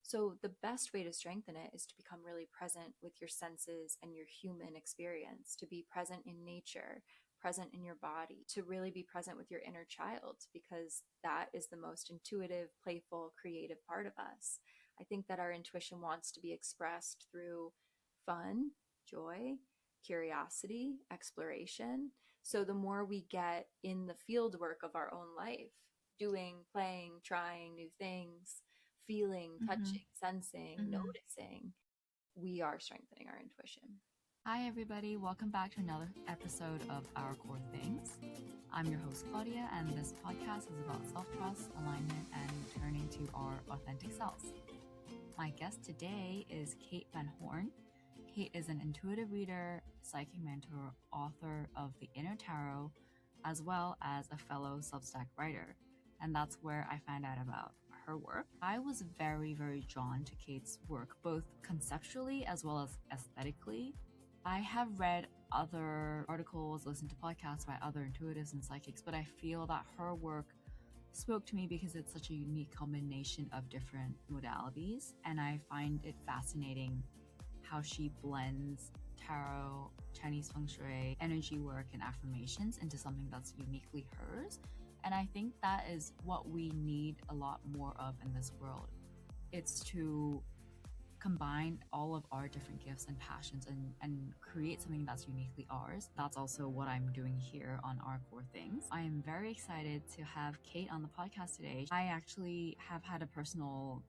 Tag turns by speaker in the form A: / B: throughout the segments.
A: So, the best way to strengthen it is to become really present with your senses and your human experience, to be present in nature, present in your body, to really be present with your inner child, because that is the most intuitive, playful, creative part of us. I think that our intuition wants to be expressed through fun, joy, curiosity, exploration. So the more we get in the field work of our own life, doing, playing, trying new things, feeling,
B: Mm-hmm.
A: touching, sensing,
B: Mm-hmm.
A: noticing, we are strengthening our intuition.
B: Hi, everybody. Welcome back to another episode of Our Core Things. I'm your host, Claudia, and this podcast is about self trust, alignment, and returning to our authentic selves. My guest today is Kate Van Horn. Kate is an intuitive reader, psychic mentor, author of The Inner Tarot, as well as a fellow Substack writer. And that's where I found out about her work. I was very, very drawn to Kate's work, both conceptually as well as aesthetically. I have read other articles, listened to podcasts by other intuitives and psychics, but I feel that her work spoke to me because it's such a unique combination of different modalities. And I find it fascinating how she blends tarot, Chinese feng shui, energy work, and affirmations into something that's uniquely hers. And I think that is what we need a lot more of in this world. It's to combine all of our different gifts and passions and create something that's uniquely ours. That's also what I'm doing here on Our Core Things. I am very excited to have Kate on the podcast today. I actually have had a personal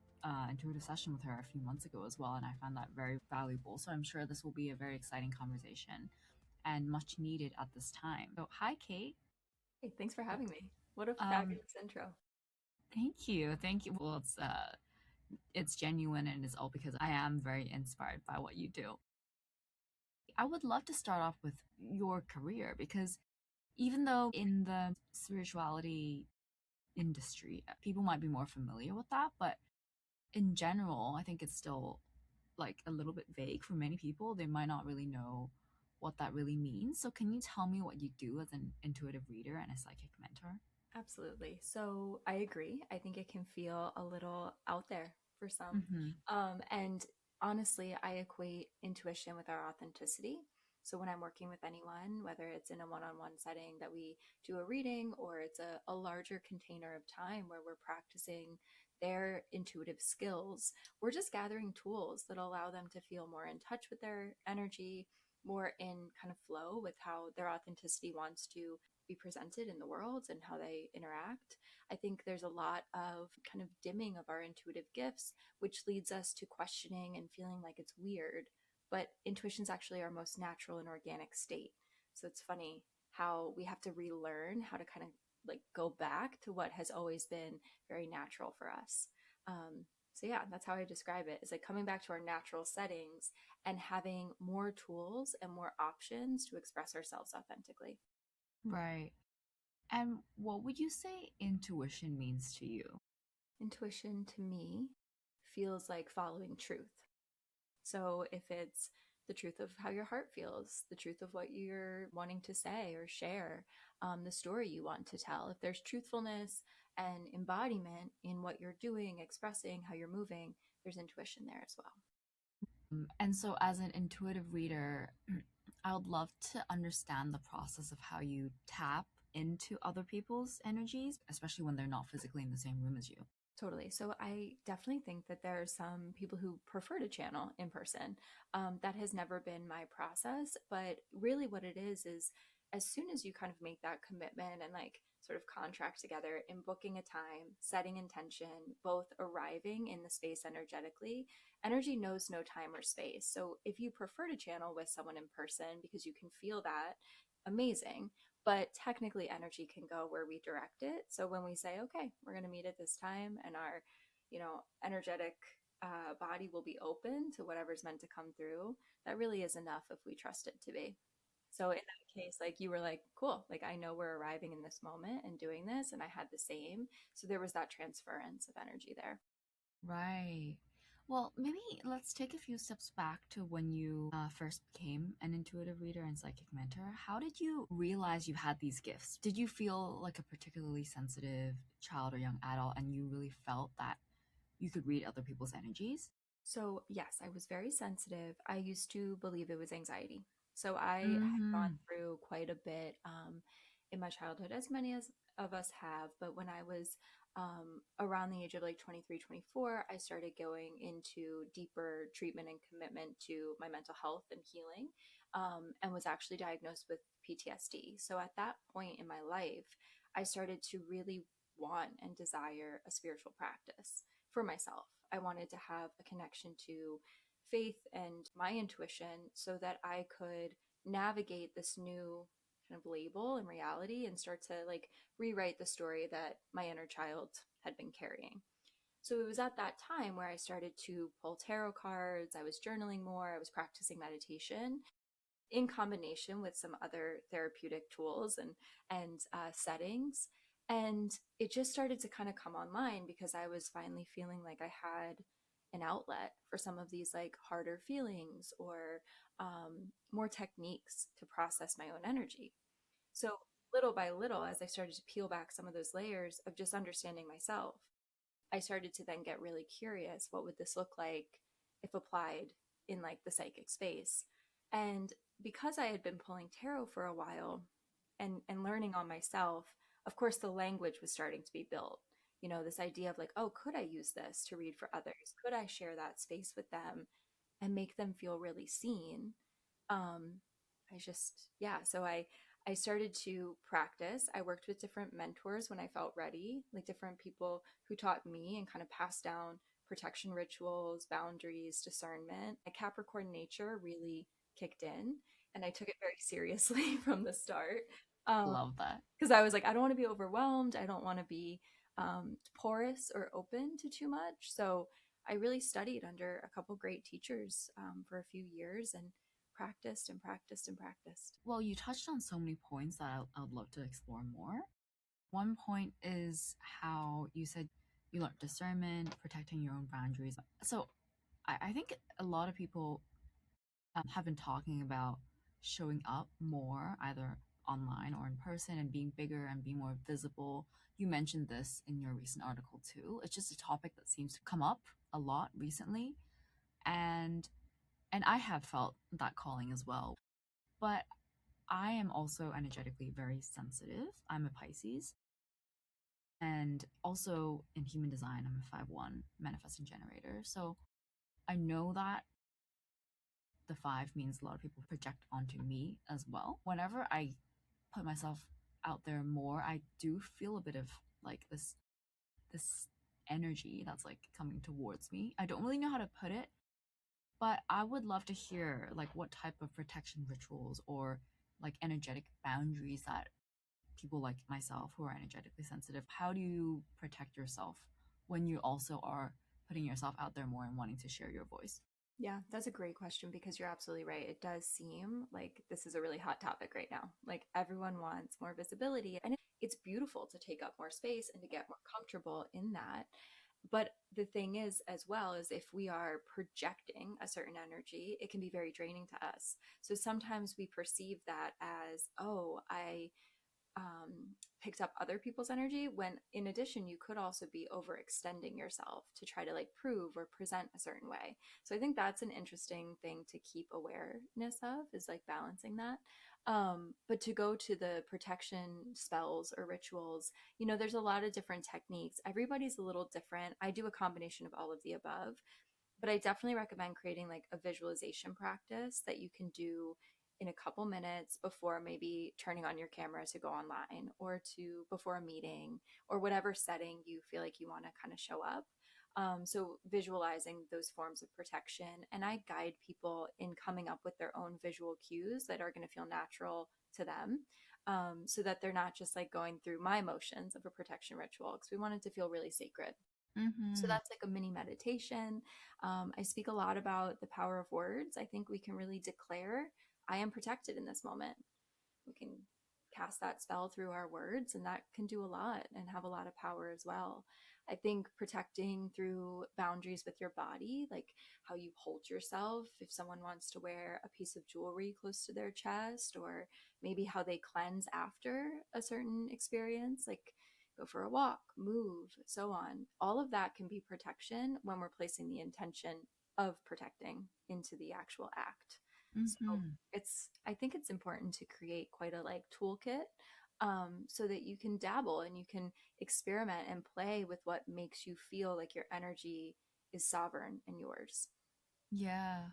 B: intuitive session with her a few months ago as well, and I found that very valuable. So I'm sure this will be a very exciting conversation and much needed at this time. So, hi, Kate.
A: Hey, thanks for having me. What a
B: Um,
A: fabulous intro.
B: Thank you, thank you. Well, it's genuine and it's all because I am very inspired by what you do. I would love to start off with your career because even though in the spirituality industry, people might be more familiar with that, but in general, I think it's still like a little bit vague for many people. They might not really know what that really means. So, can you tell me what you do as an intuitive reader and a psychic mentor?
A: Absolutely. So I agree. I think it can feel a little out there for some.
B: Mm-hmm.
A: And honestly, I equate intuition with our authenticity. So when I'm working with anyone, whether it's in a one on one setting that we do a reading or it's a larger container of time where we're practicing their intuitive skills, we're just gathering tools that allow them to feel more in touch with their energy, more in kind of flow with how their authenticity wants to be presented in the world and how they interact. I think there's a lot of kind of dimming of our intuitive gifts, which leads us to questioning and feeling like it's weird. But intuition is actually our most natural and organic state. So it's funny how we have to relearn how to kind of like go back to what has always been very natural for us. So yeah, that's how I describe it. It's like coming back to our natural settings and having more tools and more options to express ourselves authentically.
B: Right. And what would you say intuition means to you?
A: Intuition to me feels like following truth. So if it's the truth of how your heart feels, the truth of what you're wanting to say or share, the story you want to tell, if there's truthfulness and embodiment in what you're doing, expressing, how you're moving, there's intuition there as well.
B: And so, as an intuitive reader, I would love to understand the process of how you tap into other people's energies, especially when they're not physically in the same room as you.
A: Totally. So I definitely think that there are some people who prefer to channel in person. That has never been my process, but really what it is as soon as you kind of make that commitment and like sort of contract together in booking a time, setting intention, both arriving in the space energetically, energy knows no time or space. So if you prefer to channel with someone in person because you can feel that, amazing, but technically energy can go where we direct it. So when we say, okay, we're going to meet at this time and our, energetic body will be open to whatever's meant to come through, that really is enough if we trust it to be. So in that case, like you were like, cool, like I know we're arriving in this moment and doing this, and I had the same. So there was that transference of energy there.
B: Right. Well, maybe let's take a few steps back to when you first became an intuitive reader and psychic mentor. How did you realize you had these gifts? Did you feel like a particularly sensitive child or young adult and you really felt that you could read other people's energies?
A: So, yes, I was very sensitive. I used to believe it was anxiety. So, I had gone
B: Mm-hmm.
A: through quite a bit in my childhood, as many as of us have. But when I was around the age of like 23, 24, I started going into deeper treatment and commitment to my mental health and healing, and was actually diagnosed with PTSD. So, at that point in my life, I started to really want and desire a spiritual practice for myself. I wanted to have a connection to faith and my intuition so that I could navigate this new kind of label and reality and start to like rewrite the story that my inner child had been carrying. So it was at that time where I started to pull tarot cards, I was journaling more, I was practicing meditation in combination with some other therapeutic tools and settings. And it just started to kind of come online because I was finally feeling like I had an outlet for some of these like harder feelings or more techniques to process my own energy. So little by little, as I started to peel back some of those layers of just understanding myself, I started to then get really curious. What would this look like if applied in like the psychic space? And because I had been pulling tarot for a while and learning on myself, of course, the language was starting to be built. You know, this idea of like, oh, could I use this to read for others? Could I share that space with them and make them feel really seen? um I just, yeah, so I started to practice. I worked with different mentors when I felt ready, like different people who taught me and kind of passed down protection rituals, boundaries, discernment. My Capricorn nature really kicked in and I took it very seriously from the start. um
B: Love that.
A: because I was like, I don't want to be overwhelmed, I don't want to be porous or open to too much. So I really studied under a couple great teachers for a few years and practiced and practiced and practiced.
B: Well, you touched on so many points that I'd love to explore more. One point is how you said you learned discernment, protecting your own boundaries. So I think a lot of people have been talking about showing up more, either online or in person, and being bigger and being more visible. You mentioned this in your recent article too. It's just a topic that seems to come up a lot recently, and I have felt that calling as well. But I am also energetically very sensitive. I'm a Pisces, and also in human design, I'm a 5-1 manifesting generator. So I know that the 5 means a lot of people project onto me as well. Whenever I put myself out there more, I do feel a bit of like this energy that's like coming towards me. I don't really know how to put it, but I would love to hear like what type of protection rituals or like energetic boundaries that people like myself who are energetically sensitive, how do you protect yourself when you also are putting yourself out there more and wanting to share your voice?
A: Yeah, that's a great question because you're absolutely right. It does seem like this is a really hot topic right now. Like everyone wants more visibility, and it's beautiful to take up more space and to get more comfortable in that. But the thing is, as well, is if we are projecting a certain energy, it can be very draining to us. So sometimes we perceive that as, oh, I picked up other people's energy, when in addition you could also be overextending yourself to try to like prove or present a certain way. So I think that's an interesting thing to keep awareness of, is like balancing that. But to go to the protection spells or rituals, you know, there's a lot of different techniques. Everybody's a little different. I do a combination of all of the above, but I definitely recommend creating like a visualization practice that you can do in a couple minutes before maybe turning on your camera to go online, or to before a meeting, or whatever setting you feel like you want to kind of show up. So visualizing those forms of protection, and I guide people in coming up with their own visual cues that are going to feel natural to them, so that they're not just like going through my motions of a protection ritual, because we want it to feel really sacred. So
B: Mm-hmm.
A: that's like a mini meditation. I speak a lot about the power of words. I think we can really declare, I am protected in this moment. We can cast that spell through our words, and that can do a lot and have a lot of power as well. I think protecting through boundaries with your body, like how you hold yourself, if someone wants to wear a piece of jewelry close to their chest, or maybe how they cleanse after a certain experience, like go for a walk, move, so on. All of that can be protection when we're placing the intention of protecting into the actual act. So
B: Mm-hmm.
A: I think it's important to create quite a like toolkit, so that you can dabble and you can experiment and play with what makes you feel like your energy is sovereign and yours.
B: Yeah.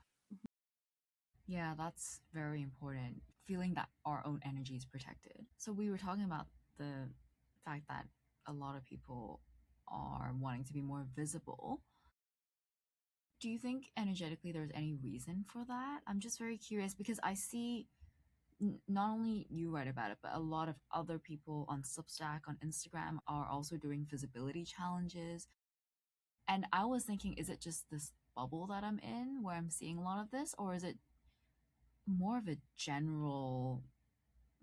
B: Yeah, that's very important. Feeling that our own energy is protected. So we were talking about the fact that a lot of people are wanting to be more visible. Do you think energetically there's any reason for that? I'm just very curious because I see not only you write about it, but a lot of other people on Substack, on Instagram are also doing visibility challenges. And I was thinking, is it just this bubble that I'm in where I'm seeing a lot of this, or is it more of a general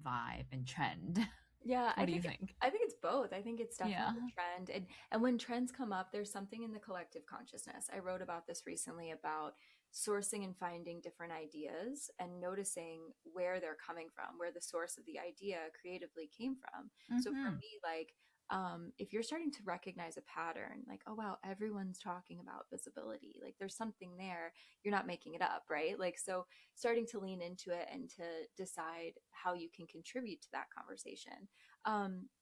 B: vibe and trend?
A: Yeah,
B: What do you think?
A: I think it's both. I think it's
B: Yeah.
A: definitely a trend. And when trends come up, there's something in the collective consciousness. I wrote about this recently about sourcing and finding different ideas and noticing where they're coming from, where the source of the idea creatively came from. So for
B: Mm-hmm.
A: me, like if you're starting to recognize a pattern, like, oh wow, everyone's talking about visibility, like there's something there, you're not making it up, right? Like, so starting to lean into it and to decide how you can contribute to that conversation.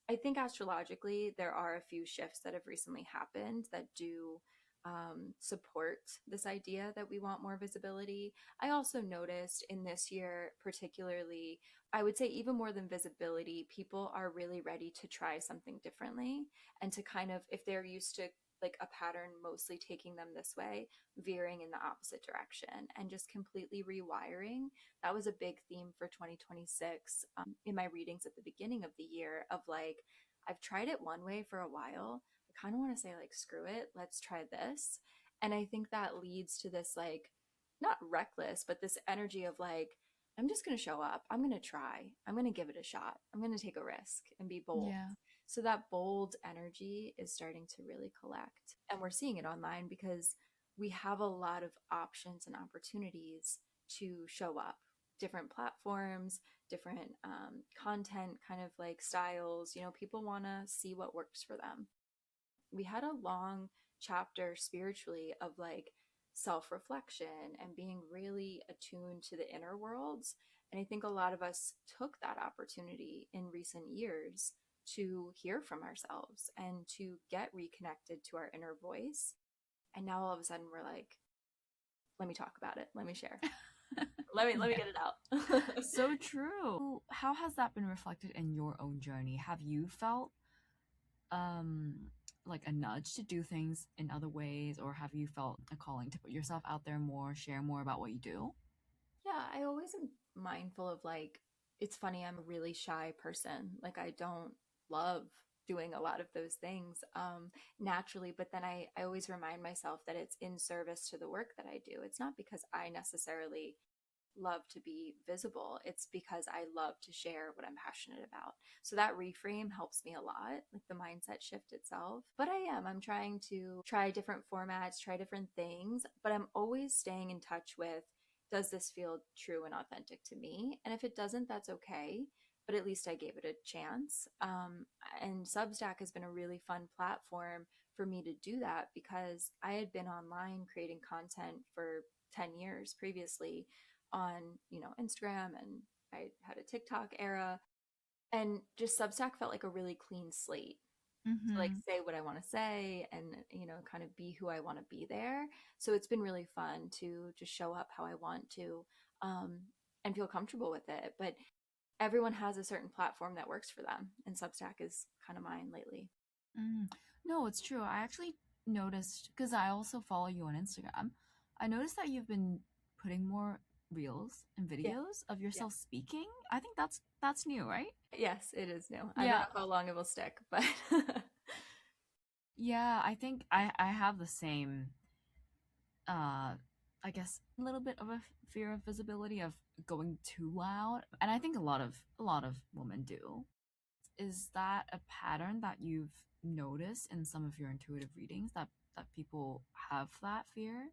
A: I think astrologically, there are a few shifts that have recently happened that do support this idea that we want more visibility. I also noticed in this year, particularly, I would say even more than visibility, people are really ready to try something differently and to kind of, if they're used to like a pattern mostly taking them this way, veering in the opposite direction and just completely rewiring. That was a big theme for 2026 in my readings at the beginning of the year of like, I've tried it one way for a while. I kind of want to say like, screw it, let's try this. And I think that leads to this like, not reckless, but this energy of like, I'm just going to show up. I'm going to try. I'm going to give it a shot. I'm going to take a risk and be bold.
B: Yeah.
A: So that bold energy is starting to really collect. And we're seeing it online because we have a lot of options and opportunities to show up, different platforms, different content kind of like styles. You know, people want to see what works for them. We had a long chapter spiritually of like self reflection and being really attuned to the inner worlds. And I think a lot of us took that opportunity in recent years to hear from ourselves and to get reconnected to our inner voice. And now all of a sudden we're like, let me talk about it. Let me share. Let me
B: Yeah.
A: get it out.
B: So true. How has that been reflected in your own journey? Have you felt um like a nudge to do things in other ways, or have you felt a calling to put yourself out there more, share more about what you do?
A: Yeah, I always am mindful of like, it's funny, I'm a really shy person. Like, I don't love doing a lot of those things naturally, but then I always remind myself that it's in service to the work that I do. It's not because I necessarily love to be visible, it's because I love to share what I'm passionate about. So that reframe helps me a lot, like the mindset shift itself. But I'm trying to try different formats, try different things, but I'm always staying in touch with, does this feel true and authentic to me? And if it doesn't, that's okay, but at least I gave it a chance. And Substack has been a really fun platform for me to do that because I had been online creating content for 10 years previously on, you know, Instagram, and I had a TikTok era, and just Substack felt like a really clean slate to like
B: Mm-hmm.
A: say what I want to say and, you know, kind of be who I want to be there. So it's been really fun to just show up how I want to, um, and feel comfortable with it. But everyone has a certain platform that works for them, and Substack is kind of mine lately.
B: Mm. No, it's true. I actually noticed because I also follow you on Instagram. I noticed that you've been putting more reels and
A: Yeah.
B: videos of
A: Yeah.
B: yourself speaking. I think that's new, right?
A: Yes, it is new. I don't
B: Yeah.
A: know how long it will stick, but
B: Yeah, I think I have the same uh I guess a little bit of a fear of visibility of going too loud. And I think a lot of women do. Is that a pattern that you've noticed in some of your intuitive readings that people have that fear?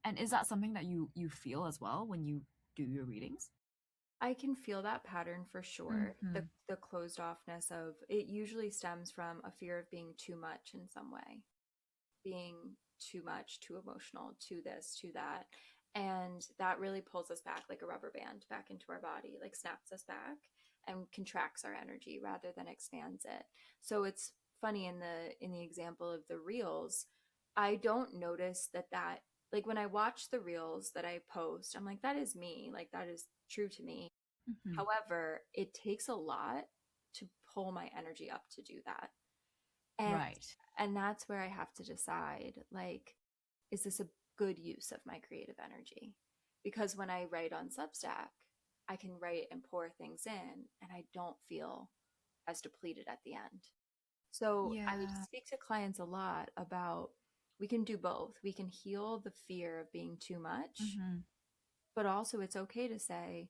B: And is that something that you feel as well when you do your readings?
A: I can feel that pattern for sure. The
B: Mm-hmm.
A: the closed offness of it usually stems from a fear of being too much in some way, being too much, too emotional, too this, too that. And that really pulls us back like a rubber band back into our body, like snaps us back and contracts our energy rather than expands it. So it's funny in the example of the reels, I don't notice that like when I watch the reels that I post, I'm like that is me, like that is true to me.
B: Mm-hmm.
A: However, it takes a lot to pull my energy up to do that. And
B: Right.
A: and that's where I have to decide like is this a good use of my creative energy? Because when I write on Substack, I can write and pour things in and I don't feel as depleted at the end. So I
B: Yeah.
A: speak to clients a lot about we can do both. We can heal the fear of being too much,
B: Mm-hmm.
A: but also it's okay to say,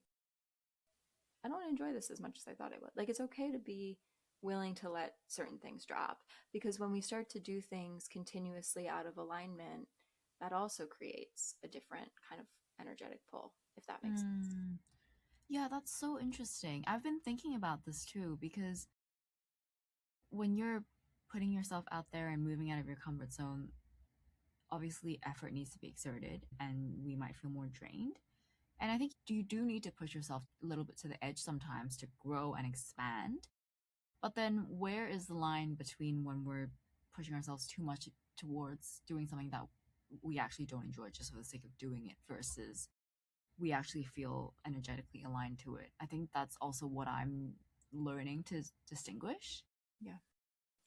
A: I don't enjoy this as much as I thought I would. Like it's okay to be willing to let certain things drop because when we start to do things continuously out of alignment, that also creates a different kind of energetic pull, if that makes sense.
B: Mm. Yeah, that's so interesting. I've been thinking about this too because when you're putting yourself out there and moving out of your comfort zone, obviously effort needs to be exerted and we might feel more drained. And I think you do need to push yourself a little bit to the edge sometimes to grow and expand. But then where is the line between when we're pushing ourselves too much towards doing something that we actually don't enjoy just for the sake of doing it versus we actually feel energetically aligned to it? I think that's also what I'm learning to distinguish.
A: Yeah.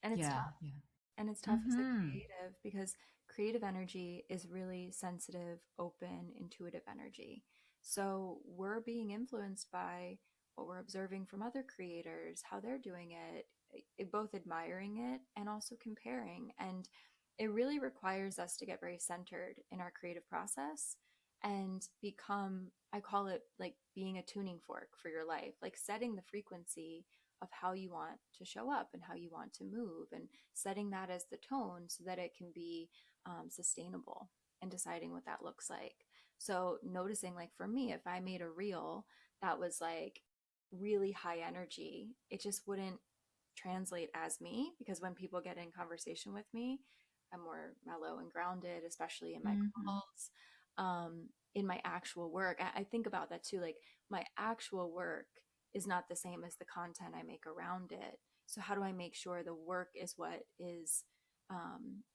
A: And it's
B: Yeah,
A: tough.
B: yeah.
A: And it's tough as a
B: Mm-hmm.
A: creative because creative energy is really sensitive, open, intuitive energy. So we're being influenced by what we're observing from other creators, how they're doing both admiring it and also comparing. And it really requires us to get very centered in our creative process and become, I call it like being a tuning fork for your life, like setting the frequency of how you want to show up and how you want to move and setting that as the tone so that it can be sustainable and deciding what that looks like. So, noticing, like for me, if I made a reel that was like really high energy, it just wouldn't translate as me because when people get in conversation with me, I'm more mellow and grounded, especially in my
B: Mm-hmm.
A: calls. In my actual work, I think about that too. Like my actual work is not the same as the content I make around it. So how do I make sure the work is what is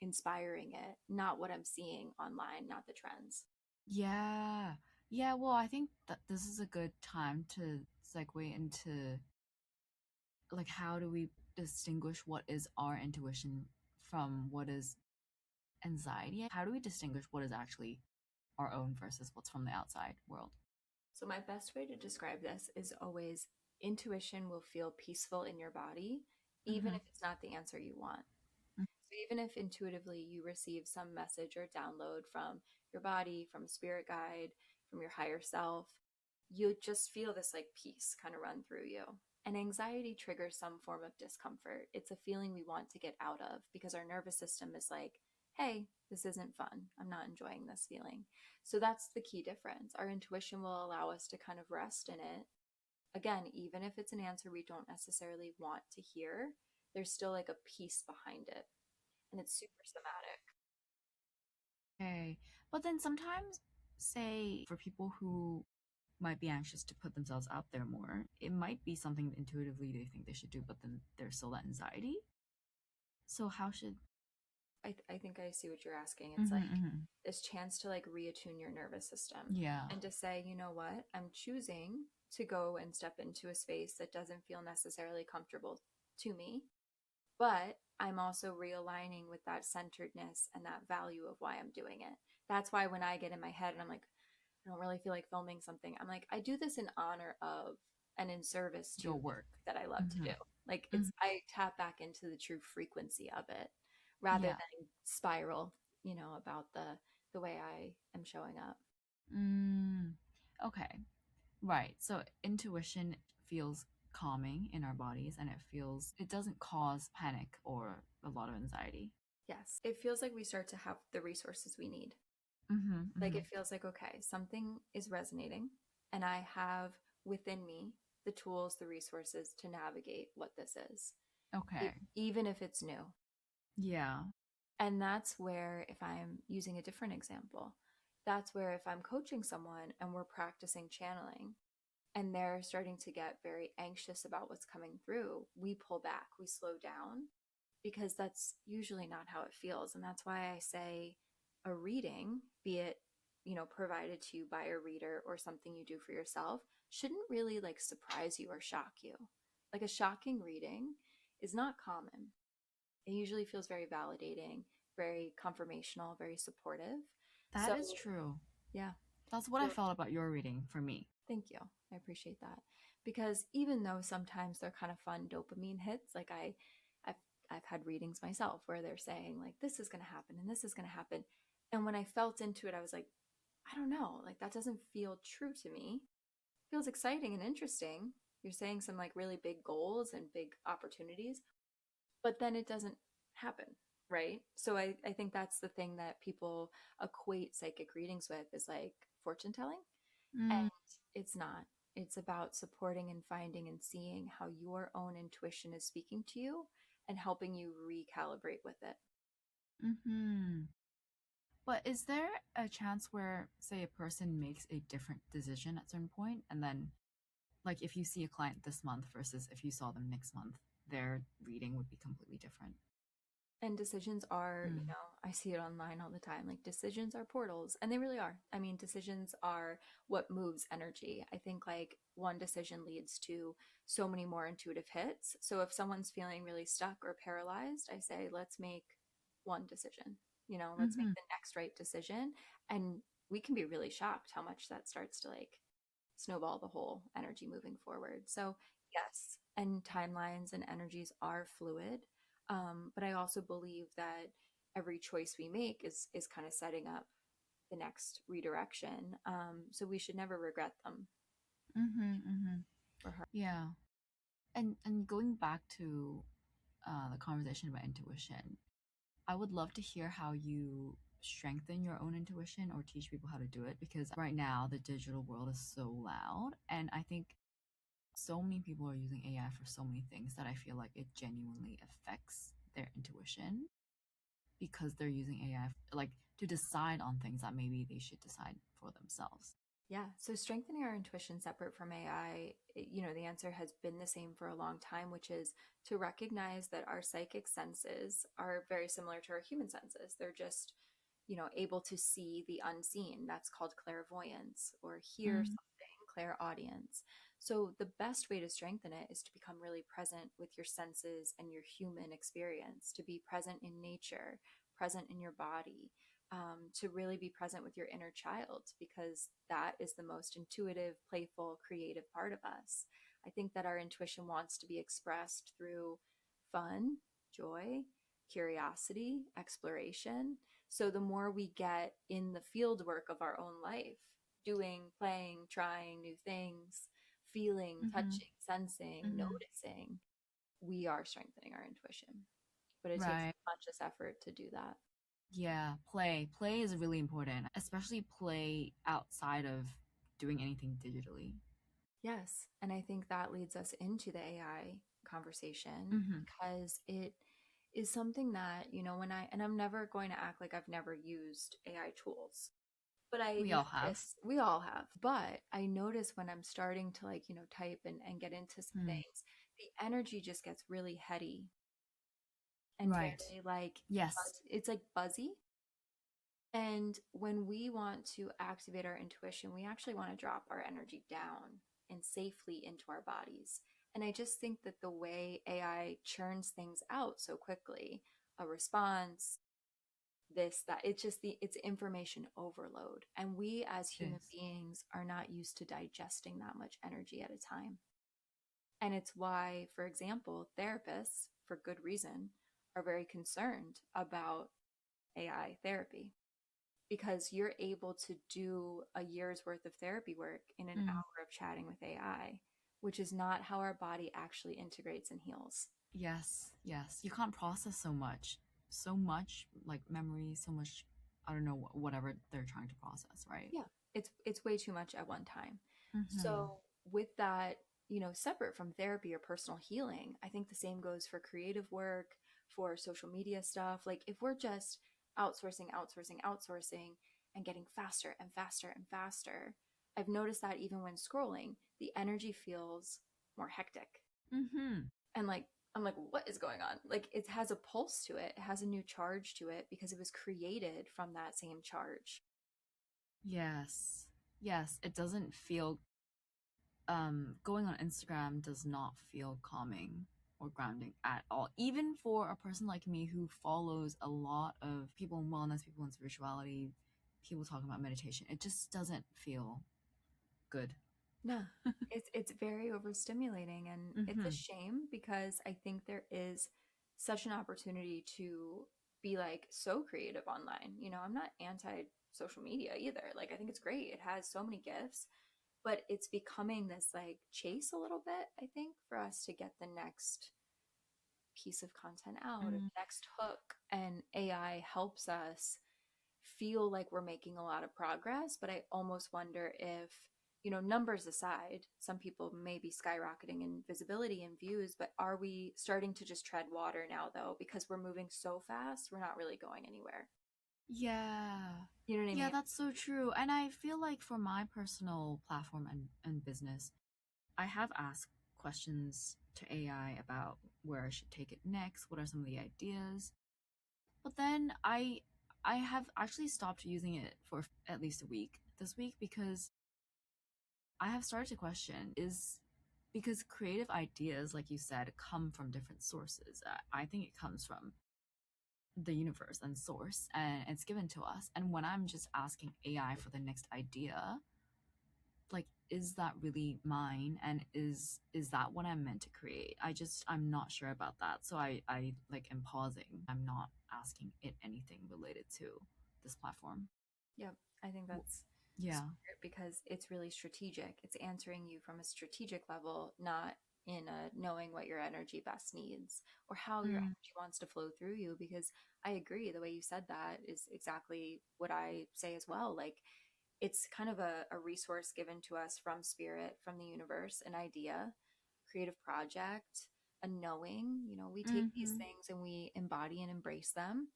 A: inspiring it, not what I'm seeing online, not the trends?
B: Yeah. Yeah, well, I think that this is a good time to segue into like how do we distinguish what is our intuition from what is anxiety? How do we distinguish what is actually our own versus what's from the outside world?
A: So, my best way to describe this is always intuition will feel peaceful in your body, even
B: Mm-hmm.
A: if it's not the answer you want. So, even if intuitively you receive some message or download from your body, from a spirit guide, from your higher self, you just feel this like peace kind of run through you. And anxiety triggers some form of discomfort. It's a feeling we want to get out of because our nervous system is like, hey, this isn't fun. I'm not enjoying this feeling. So that's the key difference. Our intuition will allow us to kind of rest in it. Again, even if it's an answer we don't necessarily want to hear, there's still like a peace behind it. And it's super somatic.
B: Okay. But then sometimes, say, for people who might be anxious to put themselves out there more, it might be something intuitively they think they should do, but then there's still that anxiety. So, how should.
A: I think I see what you're asking. It's
B: Mm-hmm,
A: like
B: mm-hmm.
A: this chance to like reattune your nervous system
B: Yeah.
A: and to say, you know what, I'm choosing to go and step into a space that doesn't feel necessarily comfortable to me, but I'm also realigning with that centeredness and that value of why I'm doing it. That's why when I get in my head and I'm like, I don't really feel like filming something, I'm like, I do this in honor of and in service to
B: Your
A: the
B: work.
A: work that I love to
B: Mm-hmm.
A: do. Like
B: Mm-hmm.
A: it's, I tap back into the true frequency of it rather
B: Yeah.
A: than spiral, about the way I am showing up.
B: Mm. Okay. Right. So intuition feels calming in our bodies and it doesn't cause panic or a lot of anxiety.
A: Yes, it feels like we start to have the resources we need.
B: Mm-hmm,
A: Like
B: mm-hmm.
A: it feels like, okay, something is resonating and I have within me the tools, the resources to navigate what this is,
B: Okay.
A: even if it's new.
B: Yeah.
A: And that's where, if I'm using a different example, that's where if I'm coaching someone and we're practicing channeling and they're starting to get very anxious about what's coming through, we pull back, we slow down, because that's usually not how it feels. And that's why I say a reading, be it, provided to you by a reader or something you do for yourself, shouldn't really like surprise you or shock you. Like a shocking reading is not common. It usually feels very validating, very confirmational, very supportive.
B: That
A: So,
B: is true.
A: yeah.
B: That's what I
A: So,
B: felt about your reading for me.
A: thank you. I appreciate that. Because even though sometimes they're kind of fun dopamine hits, like I've I've had readings myself where they're saying like this is going to happen and this is going to happen. And when I felt into it, I was like, I don't know, like that doesn't feel true to me. It feels exciting and interesting. You're saying some like really big goals and big opportunities, but then it doesn't happen, right? So I think that's the thing that people equate psychic readings with, is like fortune telling.
B: Mm,
A: And it's not. It's about supporting and finding and seeing how your own intuition is speaking to you and helping you recalibrate with it.
B: mm-hmm. But is there a chance where, say, a person makes a different decision at certain point, and then, like, if you see a client this month versus if you saw them next month, their reading would be completely different?
A: And decisions are,
B: Mm.
A: I see it online all the time. Like decisions are portals, and they really are. I mean, decisions are what moves energy. I think like one decision leads to so many more intuitive hits. So if someone's feeling really stuck or paralyzed, I say, let's make one decision. Let's make
B: Mm-hmm.
A: the next right decision. And we can be really shocked how much that starts to like snowball the whole energy moving forward. So, yes, and timelines and energies are fluid. But I also believe that every choice we make is kind of setting up the next redirection. So we should never regret them
B: Mm-hmm. Mm-hmm.
A: for her.
B: Yeah. And going back to the conversation about intuition, I would love to hear how you strengthen your own intuition or teach people how to do it, because right now the digital world is so loud, and I think so many people are using AI for so many things that I feel like it genuinely affects their intuition because they're using AI like to decide on things that maybe they should decide for themselves.
A: Yeah. So strengthening our intuition separate from AI, the answer has been the same for a long time, which is to recognize that our psychic senses are very similar to our human senses. They're just, able to see the unseen. That's called clairvoyance, or hear
B: Mm,
A: something, clairaudience. So the best way to strengthen it is to become really present with your senses and your human experience, to be present in nature, present in your body, to really be present with your inner child, because that is the most intuitive, playful, creative part of us. I think that our intuition wants to be expressed through fun, joy, curiosity, exploration. So the more we get in the field work of our own life, doing, playing, trying new things, feeling,
B: mm-hmm,
A: touching, sensing,
B: mm-hmm.
A: noticing, we are strengthening our intuition. But it takes
B: Right.
A: a conscious effort to do that.
B: Yeah, play is really important, especially play outside of doing anything digitally.
A: Yes. And I think that leads us into the AI conversation,
B: Mm-hmm.
A: because it is something that, and I'm never going to act like I've never used AI tools, but I
B: We all have.
A: notice we all have. But I notice when I'm starting to like, type and get into some
B: Hmm.
A: things, the energy just gets really heady and
B: Right.
A: very like,
B: Yes.
A: it's like buzzy. And when we want to activate our intuition, we actually want to drop our energy down and safely into our bodies. And I just think that the way AI churns things out so quickly, a response, this, that, it's information overload. And we as
B: It
A: human
B: is.
A: beings are not used to digesting that much energy at a time. And it's why, for example, therapists, for good reason, are very concerned about AI therapy, because you're able to do a year's worth of therapy work in an
B: Mm.
A: hour of chatting with AI, which is not how our body actually integrates and heals.
B: Yes, yes. You can't process so much like memory, so much. I don't know whatever they're trying to process, right?
A: Yeah, it's way too much at one time.
B: Mm-hmm.
A: So with that, separate from therapy or personal healing, I think the same goes for creative work, for social media stuff. Like if we're just outsourcing, outsourcing, outsourcing, and getting faster and faster and faster, I've noticed that even when scrolling, the energy feels more hectic.
B: Mm-hmm.
A: And like, I'm like, what is going on? Like it has a pulse to it, it has a new charge to it because it was created from that same charge.
B: Yes. Yes, it doesn't feel going on Instagram does not feel calming or grounding at all. Even for a person like me who follows a lot of people in wellness, people in spirituality, people talking about meditation, it just doesn't feel good.
A: No, it's very overstimulating, and it's a
B: Mm-hmm.
A: shame because I think there is such an opportunity to be like so creative online. I'm not anti social media either. Like I think it's great. It has so many gifts, but it's becoming this like chase a little bit, I think, for us to get the next piece of content out or
B: Mm,
A: the next hook, and AI helps us feel like we're making a lot of progress. But I almost wonder if, numbers aside, some people may be skyrocketing in visibility and views, but are we starting to just tread water now, though, because we're moving so fast, we're not really going anywhere?
B: yeah.
A: You know what I
B: Yeah,
A: mean?
B: that's so true. And I feel like for my personal platform and business, I have asked questions to AI about where I should take it next, what are some of the ideas. But then I have actually stopped using it for at least a week this week because I have started to question is because creative ideas, like you said, come from different sources. I think it comes from the universe and source, and it's given to us. And when I'm just asking AI for the next idea, like, is that really mine? And is that what I'm meant to create? I'm not sure about that. So I like am pausing. I'm not asking it anything related to this platform.
A: Yep. I think
B: W-
A: that's
B: Yeah.
A: smart because it's really strategic. It's answering you from a strategic level, not in a knowing what your energy best needs or how your
B: Mm,
A: energy wants to flow through you. Because I agree, the way you said that is exactly what I say as well. Like it's kind of a resource given to us from spirit, from the universe, an idea, creative project, a knowing. We take these
B: mm-hmm.
A: things and we embody and embrace them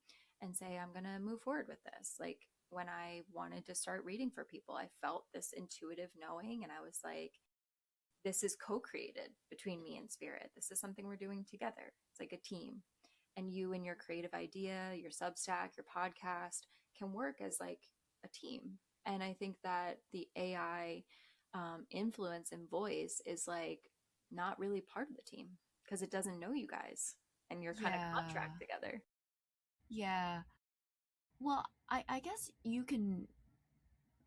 A: and say, I'm going to move forward with this. Like when I wanted to start reading for people, I felt this intuitive knowing and I was like, this is co-created between me and spirit. This is something we're doing together. It's like a team. And you and your creative idea, your Substack, your podcast can work as like a team. And I think that the AI influence and voice is like not really part of the team because it doesn't know you guys and you're kind of
B: Yeah.
A: contract together.
B: Yeah. Well, I guess you can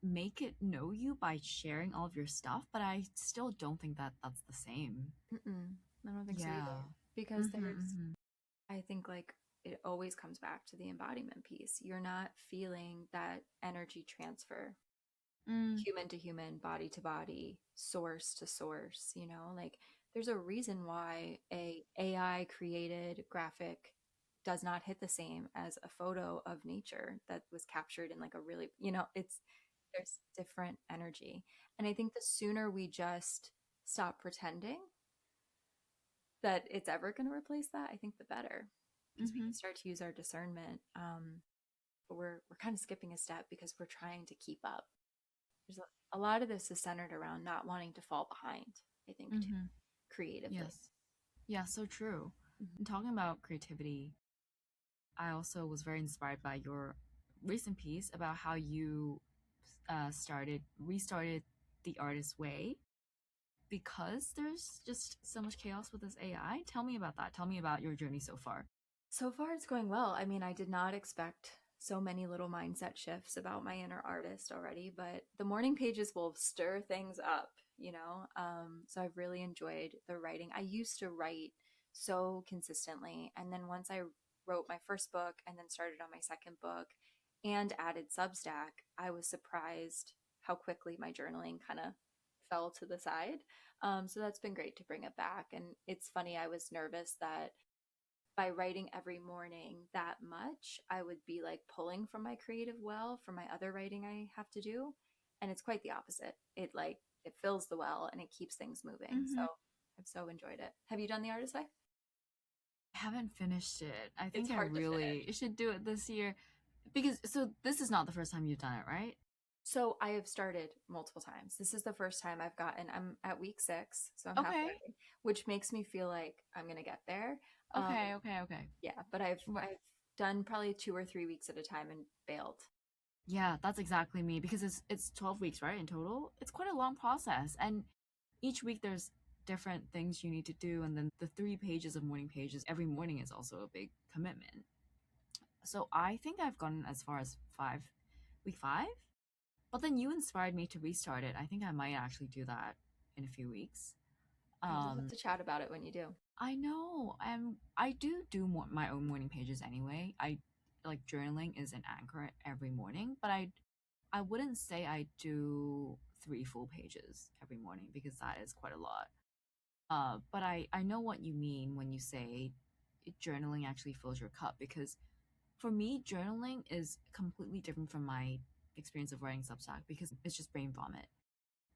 B: make it know you by sharing all of your stuff, but I still don't think that that's the same.
A: Mm-mm, I don't think so either.
B: Yeah.
A: Because
B: Mm-hmm,
A: there's,
B: mm-hmm.
A: I think like it always comes back to the embodiment piece. You're not feeling that energy transfer,
B: Mm,
A: human to human, body to body, source to source, like there's a reason why a AI created graphic does not hit the same as a photo of nature that was captured in like a really, it's there's different energy. And I think the sooner we just stop pretending that it's ever going to replace that, I think the better because we
B: mm-hmm.
A: can start to use our discernment. But we're kind of skipping a step because we're trying to keep up. There's a lot of this is centered around not wanting to fall behind, I think, too,
B: Mm-hmm.
A: creatively.
B: Yes. Yeah, so true.
A: Mhm.
B: And talking about creativity, I also was very inspired by your recent piece about how you restarted the artist's way because there's just so much chaos with this AI. Tell me about that. Tell me about your journey so far.
A: So far, it's going well. I mean, I did not expect so many little mindset shifts about my inner artist already, but the morning pages will stir things up. So I've really enjoyed the writing. I used to write so consistently. And then once I wrote my first book and then started on my second book and added Substack, I was surprised how quickly my journaling kind of fell to the side. So that's been great to bring it back. And it's funny, I was nervous that by writing every morning that much, I would be like pulling from my creative well for my other writing I have to do. And it's quite the opposite. It like it fills the well and it keeps things moving. So
B: Mm-hmm.
A: I've so enjoyed it. Have you done the Artist Way?
B: I haven't finished it. I
A: It's
B: think I
A: hard to finish.
B: really should do it this year because so this is not the first time you've done it, right?
A: So I have started multiple times. This is the first time I'm at week 6, so I'm
B: Okay.
A: halfway, which makes me feel like I'm gonna get there. Um,
B: Okay. Okay. Okay.
A: yeah, but
B: Right.
A: I've done probably 2 or 3 weeks at a time and bailed.
B: Yeah, that's exactly me because it's 12 weeks, right, in total. It's quite a long process and each week there's different things you need to do and then the 3 pages of morning pages every morning is also a big commitment. So I think I've gone as far as 5 week 5, but then you inspired me to restart it. I think I might actually do that in a few weeks.
A: I would love
B: Um
A: to chat about it when you do.
B: I know. I do more, my own morning pages anyway. I like journaling is an anchor every morning, but I wouldn't say I do 3 full pages every morning because that is quite a lot. But I know what you mean when you say journaling actually fills your cup because for me, journaling is completely different from my experience of writing Substack because it's just brain vomit.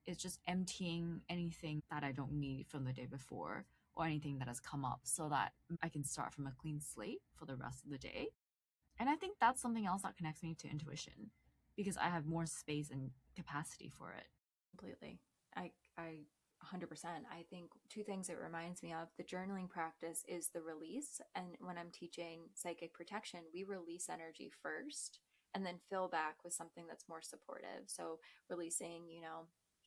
B: It's just emptying anything that I don't need from the day before or anything that has come up so that I can start from a clean slate for the rest of the day. And I think that's something else that connects me to intuition because I have more space and capacity for it.
A: Completely. I 100%. I think two things it reminds me of. The journaling practice is the release, and when I'm teaching psychic protection, we release energy first and then fill back with something that's more supportive. So releasing,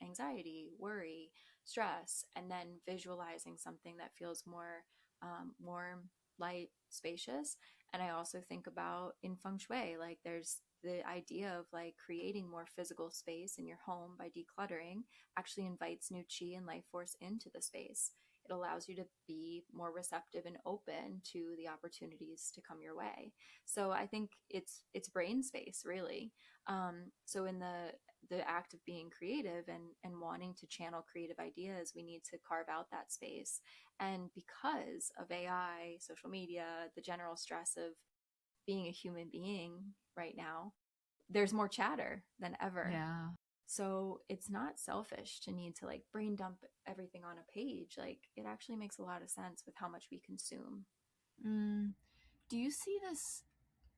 A: anxiety, worry, stress, and then visualizing something that feels more warm, light, spacious. And I also think about in feng shui, like there's the idea of like creating more physical space in your home by decluttering actually invites new chi and life force into the space. It allows you to be more receptive and open to the opportunities to come your way. So I think it's brain space really. So in the act of being creative and wanting to channel creative ideas, we need to carve out that space. And because of AI, social media, the general stress of being a human being right now, there's more chatter than ever.
B: Yeah.
A: So it's not selfish to need to like brain dump everything on a page. Like it actually makes a lot of sense with how much we consume.
B: Mm, do you see this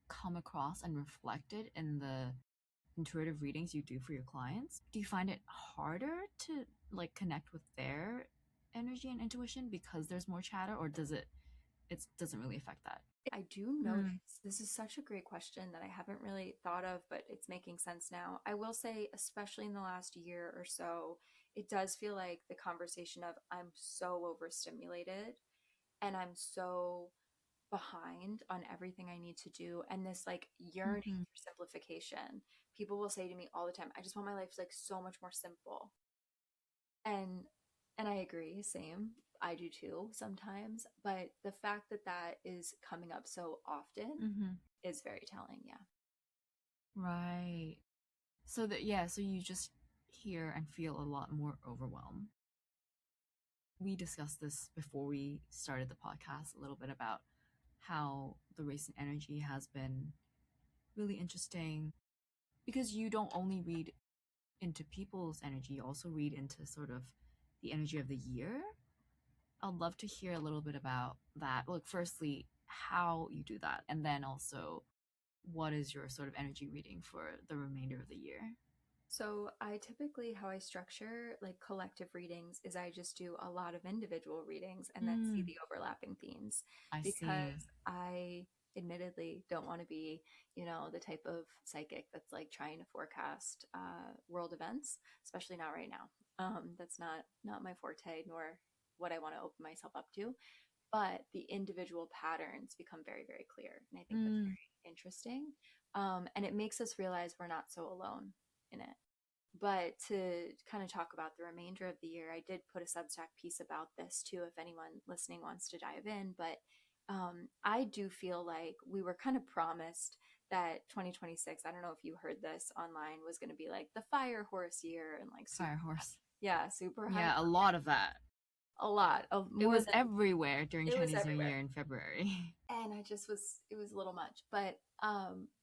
B: come across and reflected in the intuitive readings you do for your clients? Do you find it harder to like connect with their energy and intuition because there's more chatter or it doesn't really affect that?
A: I do notice
B: Mm.
A: this is such a great question that I haven't really thought of, but it's making sense now. I will say, especially in the last year or so, it does feel like the conversation of I'm so overstimulated and I'm so behind on everything I need to do, and this like yearning
B: Mm-hmm.
A: for simplification. People will say to me all the time, I just want my life like so much more simple. And I agree, same. I do too sometimes, but the fact that that is coming up so often
B: Mm-hmm.
A: is very telling, yeah.
B: Right. So that yeah, so you just hear and feel a lot more overwhelmed. We discussed this before we started the podcast a little bit about how the recent energy has been really interesting because you don't only read into people's energy, you also read into sort of the energy of the year. I'd love to hear a little bit about that. Look, firstly, how you do that, and then also what is your sort of energy reading for the remainder of the year?
A: So I typically how I structure like collective readings is I just do a lot of individual readings and then see
B: Mm,
A: the overlapping themes
B: I see.
A: because I admittedly don't want to be, the type of psychic that's like trying to forecast world events, especially not right now. That's not my forte nor what I want to open myself up to. But the individual patterns become very, very clear. And I think that's
B: Mm,
A: very interesting. And it makes us realize we're not so alone in it. But to kind of talk about the remainder of the year, I did put a Substack piece about this too, if anyone listening wants to dive in. But I do feel like we were kind of promised that 2026, I don't know if you heard this online, was going to be like the fire horse year and like super,
B: fire horse.
A: yeah, super high,
B: Yeah, a lot of that.
A: a lot of
B: It
A: more
B: was
A: than
B: everywhere during
A: it was
B: Chinese New
A: everywhere.
B: Year in February.
A: And it was a little much. But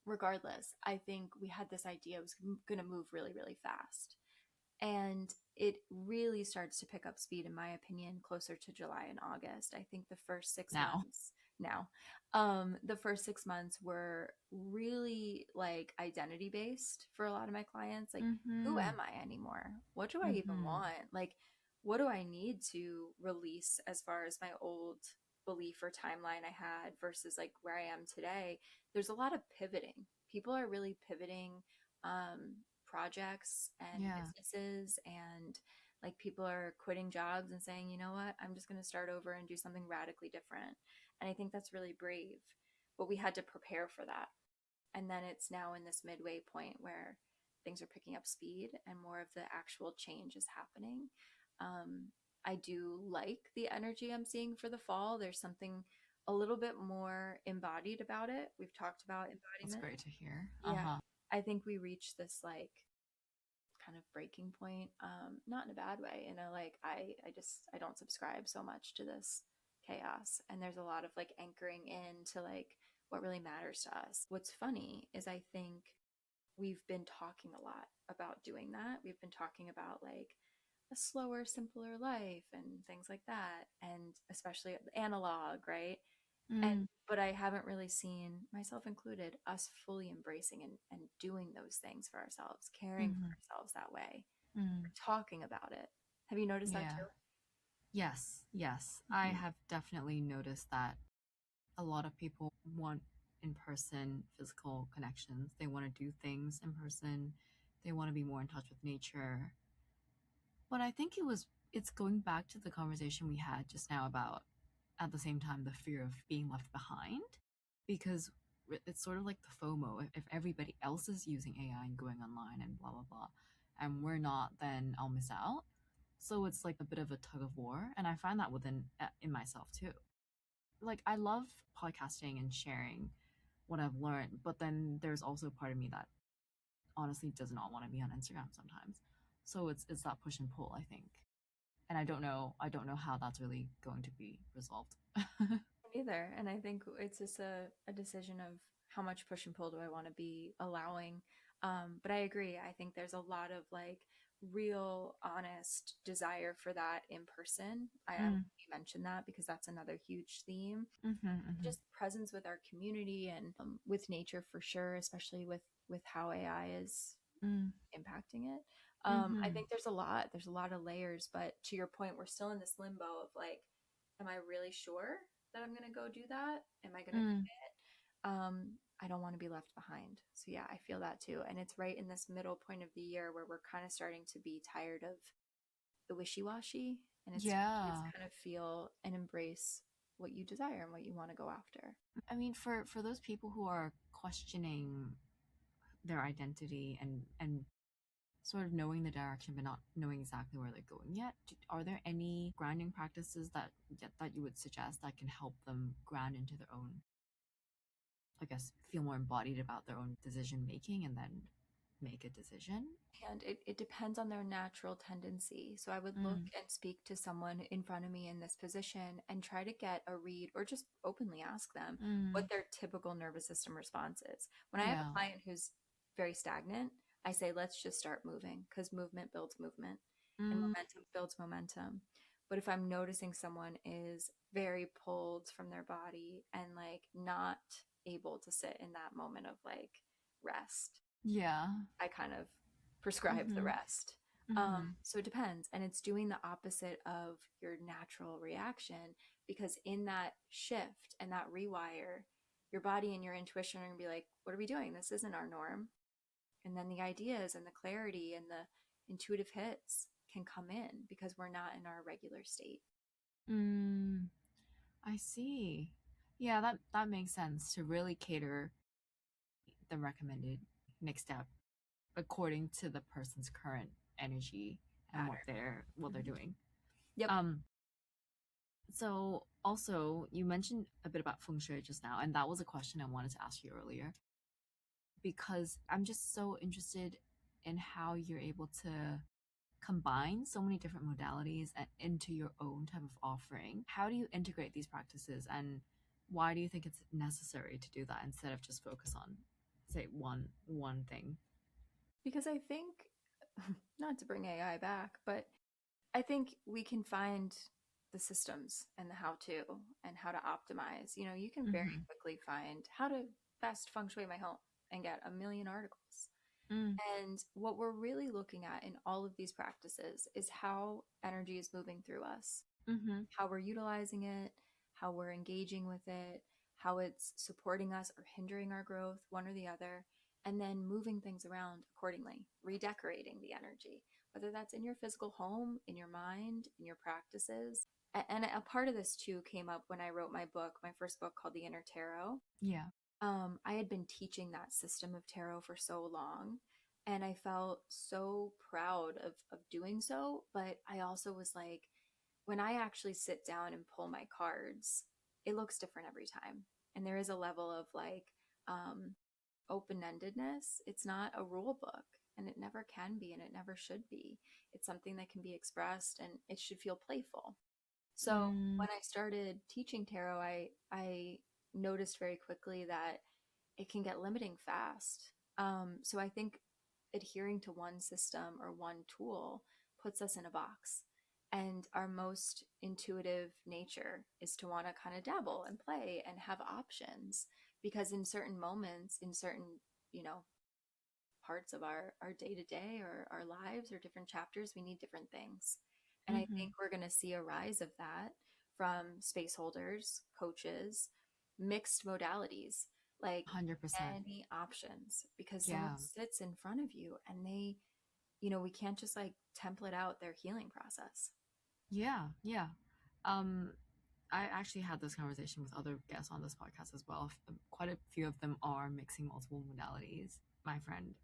A: regardless, I think we had this idea it was going to move really, really fast. And it really starts to pick up speed, in my opinion, closer to July and August. I think the first six
B: Now.
A: months now, the first 6 months were really like identity based for a lot of my clients. Like, who
B: Mm-hmm.
A: am I anymore? What do I even
B: Mm-hmm.
A: want? Like, what do I need to release as far as my old belief or timeline I had versus like where I am today? There's a lot of pivoting. People are really pivoting projects and
B: Yeah.
A: businesses, and like people are quitting jobs and saying, you know what, I'm just going to start over and do something radically different. And I think that's really brave, but we had to prepare for that. And then it's now in this midway point where things are picking up speed and more of the actual change is happening. um, I do like the energy I'm seeing for the fall. There's something a little bit more embodied about it. We've talked about
B: That's
A: embodiment.
B: great to hear.
A: Yeah,
B: Uh-huh.
A: I think we reached this like kind of breaking point, not in a bad way, in a like I don't subscribe so much to this chaos, and there's a lot of like anchoring in to like what really matters to us. What's funny is I think we've been talking a lot about doing that. We've been talking about like a slower, simpler life and things like that, and especially analog, right? And
B: Mm.
A: but I haven't really seen, myself included, us fully embracing and doing those things for ourselves, caring for
B: Mm-hmm.
A: ourselves that way,
B: Mm.
A: talking about it. Have you noticed that
B: Yeah.
A: too?
B: Yes. Yes. I
A: Mm-hmm.
B: have definitely noticed that a lot of people want in person physical connections. They want to do things in person. They want to be more in touch with nature. But I think it's going back to the conversation we had just now about at the same time the fear of being left behind, because it's sort of like the FOMO. If everybody else is using AI and going online and blah blah blah, and we're not, then I'll miss out. So it's like a bit of a tug of war, and I find that within in myself too. Like I love podcasting and sharing what I've learned, but then there's also part of me that honestly does not want to be on Instagram sometimes. So it's that push and pull, I think. And I don't know how that's really going to be resolved.
A: Neither. And I think it's just a decision of how much push and pull do I want to be allowing. But I agree. I think there's a lot of like real, honest desire for that in person. I'm
B: Mm,
A: glad you mentioned that because that's another huge theme.
B: mm-hmm, mm-hmm,
A: Just presence with our community and with nature for sure, especially with how AI is
B: mm,
A: impacting it. I
B: mm-hmm.
A: think there's a lot of layers, but to your point, we're still in this limbo of like, am I really sure that I'm gonna go do that? Am I gonna
B: Mm.
A: commit? I don't want to be left behind. So yeah, I feel that too. And it's right in this middle point of the year where we're kind of starting to be tired of the wishy-washy, and it's time to just
B: Yeah.
A: kind of feel and embrace what you desire and what you want to go after.
B: I mean, for those people who are questioning their identity and sort of knowing the direction but not knowing exactly where they're going yet, are there any grounding practices that you would suggest that can help them ground into their own, I guess, feel more embodied about their own decision making and then make a decision?
A: And it depends on their natural tendency. So I would look
B: Mm,
A: and speak to someone in front of me in this position and try to get a read or just openly ask them
B: mm,
A: what their typical nervous system response is. When I have
B: yeah.
A: a client who's very stagnant, I say, let's just start moving because movement builds movement and
B: Mm,
A: momentum builds momentum. But if I'm noticing someone is very pulled from their body and like not able to sit in that moment of like rest,
B: yeah.
A: I kind of prescribe the
B: Mm-hmm,
A: rest.
B: mm-hmm.
A: So it depends. And it's doing the opposite of your natural reaction because in that shift and that rewire, your body and your intuition are going to be like, what are we doing? This isn't our norm. And then the ideas and the clarity and the intuitive hits can come in because we're not in our regular state.
B: Mm, I see. Yeah, that makes sense to really cater the recommended next step according to the person's current energy and what
A: Pattern.
B: they're
A: Mhm.
B: doing.
A: Yep.
B: Um, so also you mentioned a bit about feng shui just now, and that was a question I wanted to ask you earlier because I'm just so interested in how you're able to combine so many different modalities into your own type of offering. How do you integrate these practices, and why do you think it's necessary to do that instead of just focus on, say, one thing?
A: Because I think not to bring AI back, but I think we can find the systems and the how to and how to optimize. You know, you can very
B: Mm-hmm.
A: quickly find how to best feng shui my home and get a million articles.
B: Mm.
A: And what we're really looking at in all of these practices is how energy is moving through us,
B: Mm-hmm.
A: how we're utilizing it, how we're engaging with it, how it's supporting us or hindering our growth, one or the other, and then moving things around accordingly, redecorating the energy, whether that's in your physical home, in your mind, in your practices. And a part of this too came up when I wrote my book, my first book called The Inner Tarot.
B: Yeah.
A: I had been teaching that system of tarot for so long, and I felt so proud of doing so. But I also was like, when I actually sit down and pull my cards, it looks different every time. And there is a level of like um, open endedness. It's not a rule book, and it never can be, and it never should be. It's something that can be expressed, and it should feel playful. So
B: Mm.
A: when I started teaching tarot, I noticed very quickly that it can get limiting fast. So I think adhering to one system or one tool puts us in a box. And our most intuitive nature is to want to kind of dabble and play and have options because in certain moments, in certain, you know, parts of our day to day or our lives or different chapters, we need different things. And I
B: Mm-hmm.
A: think we're going to see a rise of that from space holders, coaches, mixed modalities, like
B: 100%.
A: any options, because someone
B: Yeah.
A: sits in front of you and they, you know, we can't just like template out their healing process.
B: Yeah. Yeah. Um, I actually had this conversation with other guests on this podcast as well. Quite a few of them are mixing multiple modalities. My friend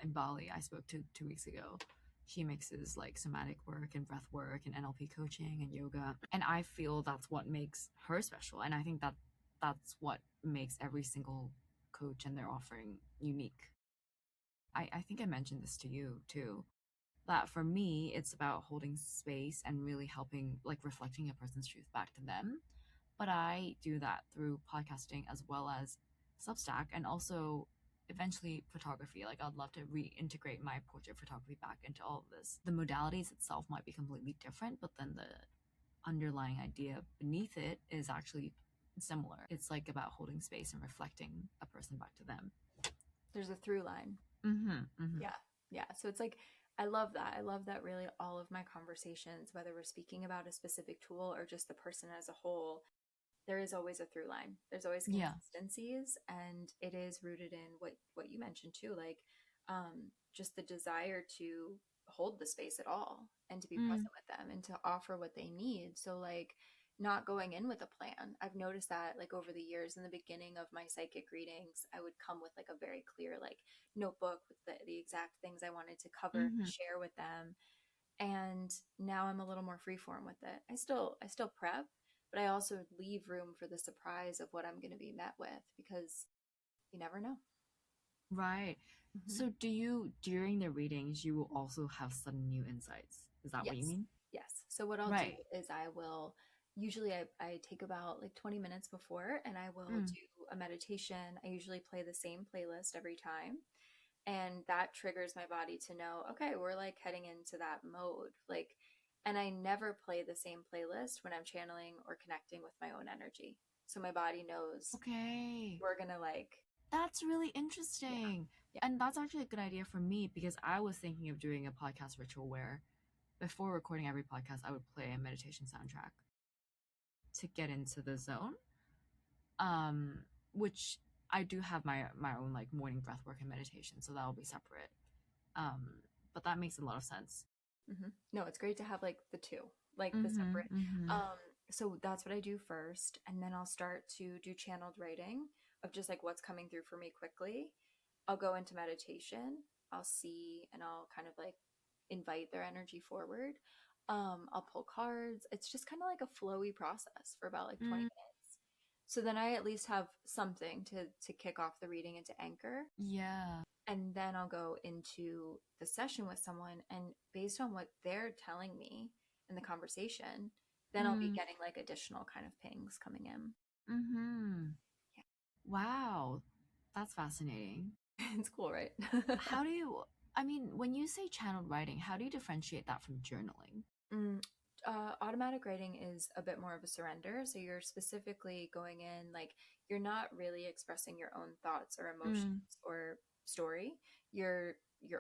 B: in Bali, I spoke to 2 weeks ago. She mixes like somatic work and breath work and NLP coaching and yoga. And I feel that's what makes her special. And I think that that's what makes every single coach and their offering unique. I think I mentioned this to you too, that for me, it's about holding space and really helping, like reflecting a person's truth back to them. But I do that through podcasting as well as Substack and also eventually photography. Like, I'd love to reintegrate my portrait photography back into all of this. The modalities itself might be completely different, but then the underlying idea beneath it is actually similar. It's like about holding space and reflecting a person back to them.
A: There's a through line.
B: Mm-hmm. Mm-hmm.
A: Yeah. Yeah. So it's like, I love that. I love that really all of my conversations, whether we're speaking about a specific tool or just the person as a whole, there is always a through line. There's always
B: Yeah.
A: consistencies, and it is rooted in what you mentioned too, like just the desire to hold the space at all and to be
B: Mm.
A: present with them and to offer what they need. So like not going in with a plan. I've noticed that like over the years in the beginning of my psychic readings, I would come with like a very clear like notebook with the exact things I wanted to cover,
B: Mm-hmm.
A: share with them, and now I'm a little more freeform with it. I still prep, but I also leave room for the surprise of what I'm going to be met with because you never know.
B: Right.
A: Hmm.
B: So, do you, during the readings, you will also have some new insights? Is that what you
A: Yes,
B: mean?
A: yes. So what I'll do
B: Right.
A: is I will usually I take about like 20 minutes before and I will
B: Mm.
A: do a meditation. I usually play the same playlist every time. And that triggers my body to know, okay, we're like heading into that mode. Like, and I never play the same playlist when I'm channeling or connecting with my own energy. So my body knows
B: Okay.
A: we're gonna like,
B: That's really
A: yeah,
B: interesting.
A: yeah.
B: And that's actually a good idea for me because I was thinking of doing a podcast ritual where before recording every podcast, I would play a meditation soundtrack to get into the zone. Um, which I do have my own like morning breath work and meditation, so that'll be separate. Um, but that makes a lot of sense.
A: No, it's great to have like the two, like the
B: Mm-hmm.
A: separate.
B: Mm-hmm.
A: So that's what I do first, and then I'll start to do channeled writing of just like what's coming through for me quickly. I'll go into meditation. I'll see and I'll kind of like invite their energy forward. I'll pull cards. It's just kind of like a flowy process for about like 20
B: Mm.
A: minutes. So then I at least have something to kick off the reading and to anchor.
B: Yeah.
A: And then I'll go into the session with someone and based on what they're telling me in the conversation, then I'll be
B: Mm.
A: getting like additional kind of pings coming in.
B: Mm-hmm. Wow. That's fascinating.
A: Yeah. It's cool, right?
B: How do you I mean, when you say channeled writing, how do you differentiate that from journaling?
A: Mm, automatic writing is a bit more of a surrender. So you're specifically going in, like, you're not really expressing your own thoughts or emotions
B: Mm,
A: or story. You're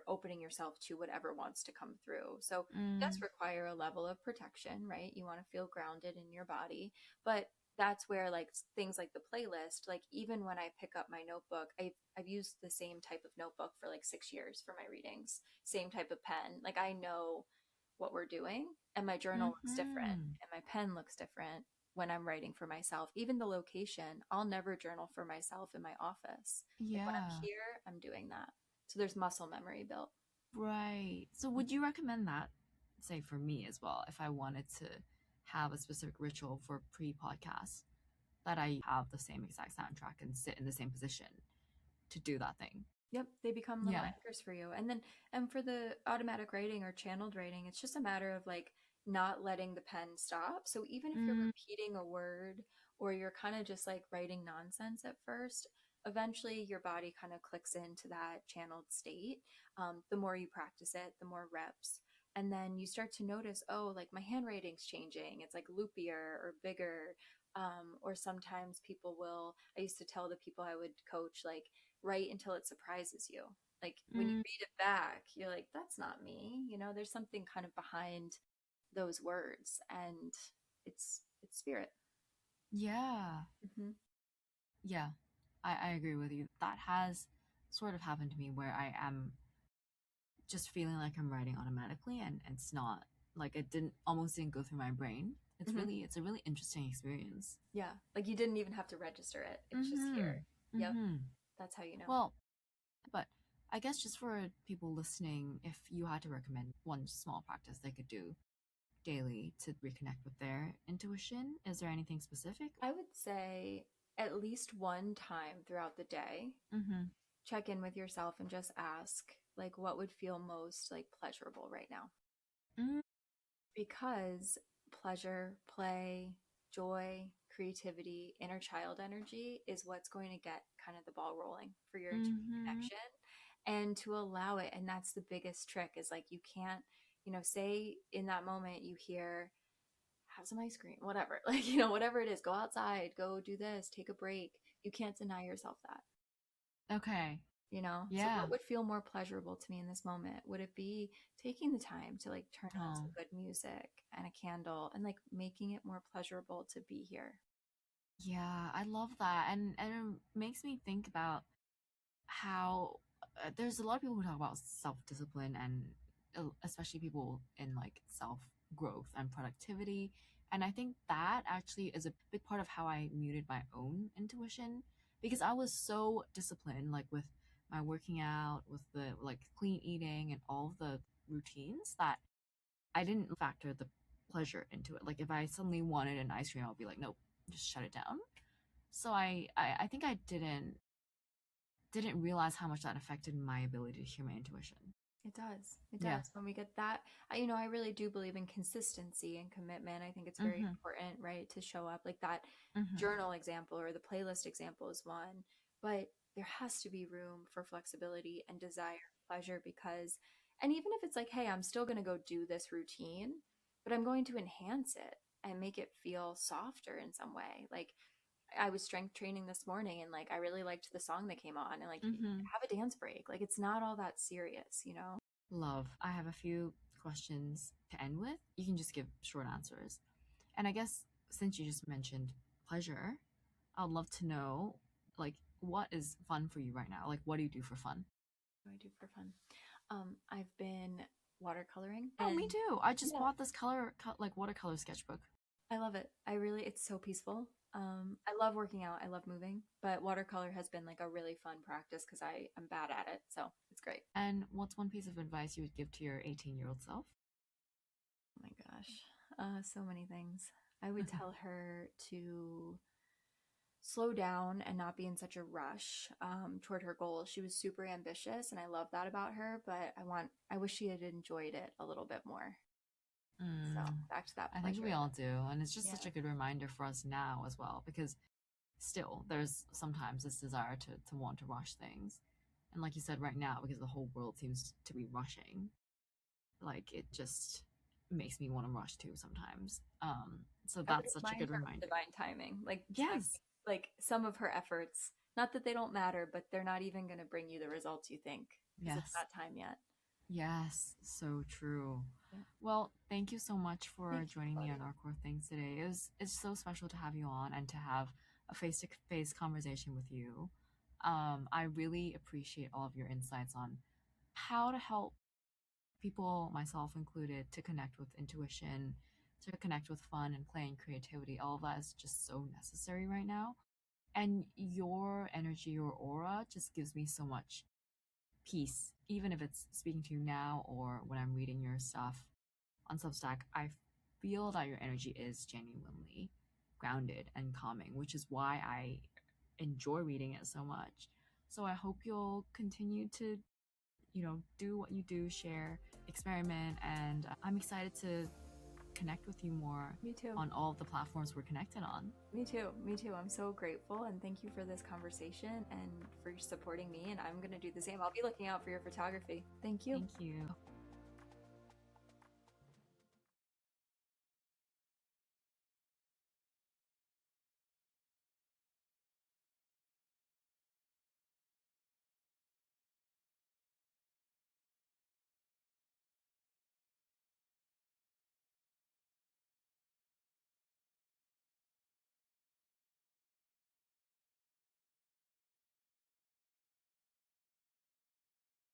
A: opening yourself to whatever wants to come through. So it does
B: mm,
A: require a level of protection, right? You want to feel grounded in your body, but that's where like things like the playlist, like even when I pick up my notebook, I've used the same type of notebook for like 6 years for my readings, same type of pen. Like I know what we're doing, and my journal looks different
B: mm-hmm.
A: and my pen looks different when I'm writing for myself. Even the location, I'll never journal for myself in my office. Like when I'm
B: Yeah,
A: here, I'm doing that. So there's muscle memory built.
B: right. So would you recommend that, say, for me as well, if I wanted to have a specific ritual for pre-podcast, that I have the same exact soundtrack and sit in the same position to do that thing?
A: Yep, they become little
B: Yeah.
A: anchors for you. And then, and for the automatic writing or channeled writing, it's just a matter of like not letting the pen stop. So even if you're
B: Mm,
A: repeating a word or you're kind of just like writing nonsense at first, eventually your body kind of clicks into that channeled state. The more you practice it, the more reps. And then you start to notice, oh, like my handwriting's changing. It's like loopier or bigger. Or sometimes people will, I used to tell the people I would coach, like, write until it surprises you. Like when you
B: mm,
A: read it back, you're like, that's not me. You know, there's something kind of behind those words, and it's spirit.
B: yeah.
A: Mm-hmm.
B: Yeah. I agree with you. That has sort of happened to me where I am just feeling like I'm writing automatically and it's not like it didn't almost didn't go through my brain.
A: Mm-hmm.
B: It's a really interesting experience.
A: Yeah, like you didn't even have to register it. It's just
B: Mm-hmm.
A: here. Yep,
B: Mm-hmm.
A: that's how you know.
B: Well, but I guess just for people listening, if you had to recommend one small practice they could do daily to reconnect with their intuition, is there anything specific?
A: I would say at least one time throughout the day,
B: Mm-hmm.
A: check in with yourself and just ask, like, what would feel most like pleasurable right now?
B: Mm,
A: Because pleasure, play, joy, creativity, inner child energy is what's going to get kind of the ball rolling for your intuitive
B: mm-hmm.
A: connection, and to allow it. And that's the biggest trick, is like you can't, say in that moment you hear, have some ice cream, whatever, like, whatever it is, go outside, go do this, take a break. You can't deny yourself that.
B: Okay.
A: So
B: Yeah.
A: what would feel more pleasurable to me in this moment? Would it be taking the time to like turn on
B: Oh.
A: some good music and a candle and like making it more pleasurable to be here?
B: Yeah, I love that. And it makes me think about how there's a lot of people who talk about self-discipline and especially people in like self-growth and productivity. And I think that actually is a big part of how I muted my own intuition because I was so disciplined like with my working out, with the like clean eating and all of the routines that I didn't factor the pleasure into it. Like if I suddenly wanted an ice cream, I'll be like, nope, just shut it down. So I think I didn't realize how much that affected my ability to hear my intuition.
A: It does. It
B: Yeah.
A: does. When we get that, I really do believe in consistency and commitment. I think it's very
B: Mm-hmm.
A: important, right, to show up. Like that
B: Mm-hmm.
A: journal example or the playlist example is one, but there has to be room for flexibility and desire, pleasure, because, and even if it's like, hey, I'm still going to go do this routine, but I'm going to enhance it and make it feel softer in some way. Like I was strength training this morning and like I really liked the song that came on, and like
B: Mm-hmm.
A: have a dance break. Like it's not all that serious.
B: Love. I have a few questions to end with. You can just give short answers. And I guess since you just mentioned pleasure, I'd love to know like what is fun for you right now? Like what do you do for fun?
A: What do I do for fun? I've been watercoloring,
B: Oh,
A: and
B: me too. I just
A: yeah,
B: bought this like watercolor sketchbook.
A: I love it. It's so peaceful. I love working out. I love moving, but watercolor has been like a really fun practice because I am bad at it. So it's great.
B: And what's one piece of advice you would give to your 18-year-old self?
A: Oh my gosh. So many things. I would tell her to slow down and not be in such a rush toward her goals. She was super ambitious, and I love that about her, but I wish she had enjoyed it a little bit more. So
B: Mm,
A: back to that
B: I think we
A: pleasure.
B: all do. And it's just such
A: Yeah.
B: a good reminder for us now as well, because still there's sometimes this desire to want to rush things. And like you said, right now, because the whole world seems to be rushing, like it just makes me want to rush too sometimes. So
A: I would
B: that's such a
A: admire
B: good
A: her
B: reminder.
A: divine timing. Like
B: Yes,
A: like some of her efforts, not that they don't matter, but they're not even going to bring you the results you think because it's
B: yes,
A: not time yet.
B: yes, so true.
A: Yeah.
B: Well, thank you so much for
A: Thank you,
B: joining me
A: Claudia.
B: on our core things today. It's so special to have you on and to have a face to face conversation with you. I really appreciate all of your insights on how to help people, myself included, to connect with intuition, to connect with fun and play and creativity. All of that is just so necessary right now. And your energy, your aura just gives me so much peace, even if it's speaking to you now or when I'm reading your stuff on Substack. I feel that your energy is genuinely grounded and calming, which is why I enjoy reading it so much. So I hope you'll continue to, do what you do, share, experiment, and I'm excited to connect with you more
A: Me too.
B: on all of the platforms we're connected on.
A: Me too. Me too. I'm so grateful and thank you for this conversation and for supporting me. And I'm going to do the same. I'll be looking out for your photography. Thank you.
B: Thank you.